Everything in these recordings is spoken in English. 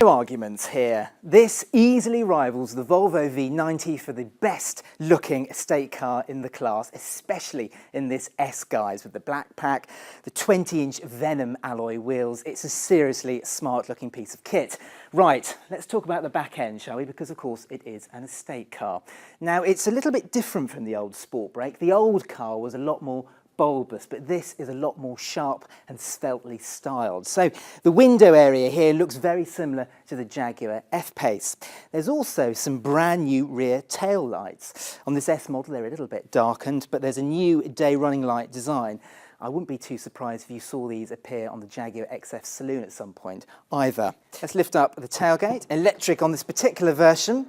No arguments here. This easily rivals the Volvo V90 for the best looking estate car in the class, especially in this S guise with the black pack, the 20-inch Venom alloy wheels. It's a seriously smart looking piece of kit. Right, let's talk about the back end, shall we? Because of course it is an estate car. Now it's a little bit different from the old Sportbrake. The old car was a lot more bulbous, but this is a lot more sharp and sveltely styled. So the window area here looks very similar to the Jaguar F-Pace. There's also some brand new rear tail lights. On this S model they're a little bit darkened, but there's a new day running light design. I wouldn't be too surprised if you saw these appear on the Jaguar XF Saloon at some point either. Let's lift up the tailgate, electric on this particular version.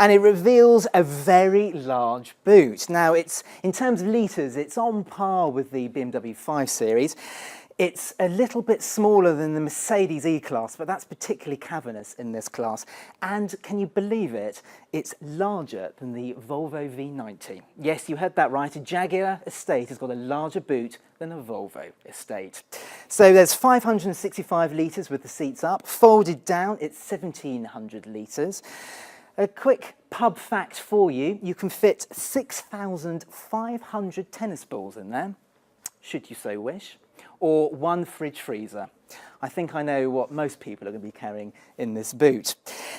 And it reveals a very large boot. Now, in terms of litres, it's on par with the BMW 5 Series. It's a little bit smaller than the Mercedes E-Class, but that's particularly cavernous in this class. And can you believe it? It's larger than the Volvo V90. Yes, you heard that right. A Jaguar estate has got a larger boot than a Volvo estate. So there's 565 litres with the seats up. Folded down, it's 1,700 litres. A quick pub fact for you, you can fit 6,500 tennis balls in there, should you so wish, or one fridge freezer. I think I know what most people are going to be carrying in this boot.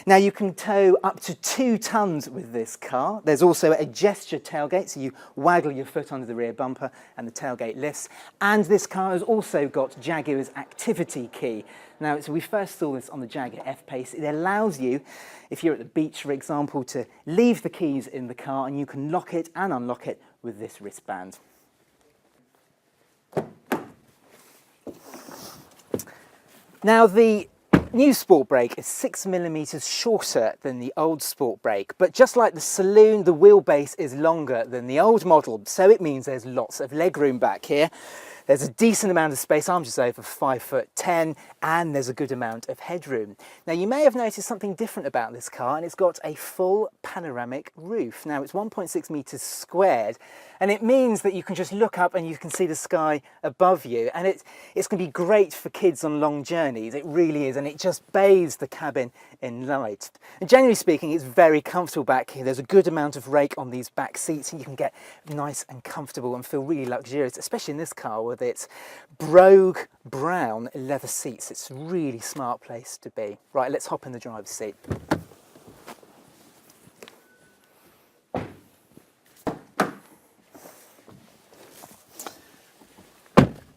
Now you can tow up to 2 tons with this car. There's also a gesture tailgate, so you waggle your foot under the rear bumper and the tailgate lifts. And this car has also got Jaguar's activity key. Now, so we first saw this on the Jaguar F-Pace. It allows you, if you're at the beach, for example, to leave the keys in the car and you can lock it and unlock it with this wristband. Now, the new Sportbrake is 6mm shorter than the old Sportbrake, but just like the Saloon, the wheelbase is longer than the old model, so it means there's lots of legroom back here. There's a decent amount of space, I'm just over 5'10", and there's a good amount of headroom. Now you may have noticed something different about this car, and it's got a full panoramic roof. Now it's 1.6 metres squared, and it means that you can just look up and you can see the sky above you, and it's going to be great for kids on long journeys. It really is, and it just bathes the cabin in light. And generally speaking, it's very comfortable back here. There's a good amount of rake on these back seats, and you can get nice and comfortable and feel really luxurious, especially in this car with its brogue brown leather seats. It's a really smart place to be. Right, let's hop in the driver's seat.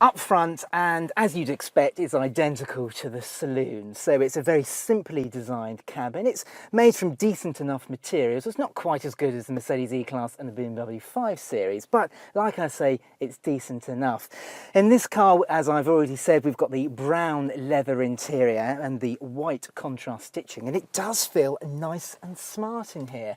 Up front, and as you'd expect, is identical to the Saloon. So it's a very simply designed cabin. It's made from decent enough materials. It's not quite as good as the Mercedes E-Class and the BMW 5 Series, but like I say, it's decent enough. In this car, as I've already said, we've got the brown leather interior and the white contrast stitching, and it does feel nice and smart in here.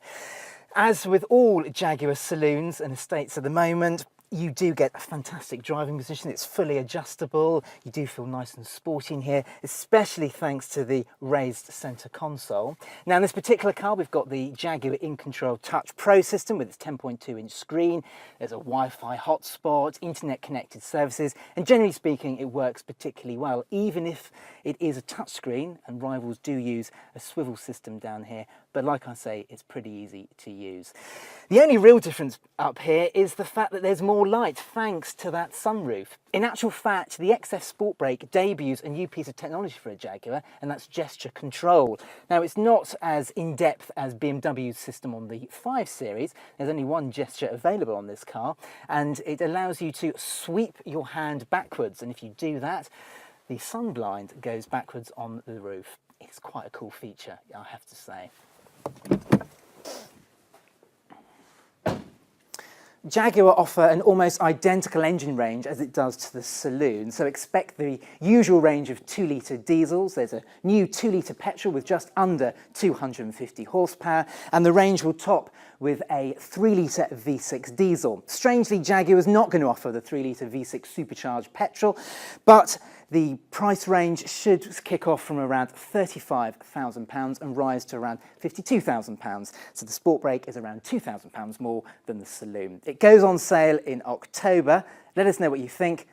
As with all Jaguar Saloons and estates at the moment, you do get a fantastic driving position. It's fully adjustable. You do feel nice and sporty in here, especially thanks to the raised centre console. Now in this particular car, we've got the Jaguar InControl Touch Pro system with its 10.2-inch screen. There's a Wi-Fi hotspot, internet connected services, and generally speaking, it works particularly well, even if it is a touchscreen, and rivals do use a swivel system down here. But like I say, it's pretty easy to use. The only real difference up here is the fact that there's more light thanks to that sunroof. In actual fact, the XF Sportbrake debuts a new piece of technology for a Jaguar, and that's gesture control. Now, it's not as in-depth as BMW's system on the 5 Series. There's only one gesture available on this car, and it allows you to sweep your hand backwards. And if you do that, the sun blind goes backwards on the roof. It's quite a cool feature, I have to say. Jaguar offer an almost identical engine range as it does to the Saloon, so expect the usual range of 2-litre diesels. There's a new 2-litre petrol with just under 250 horsepower, and the range will top with a 3-litre V6 diesel. Strangely, Jaguar is not going to offer the 3-litre V6 supercharged petrol, but the price range should kick off from around £35,000 and rise to around £52,000. So the Sportbrake is around £2,000 more than the Saloon. It goes on sale in October. Let us know what you think.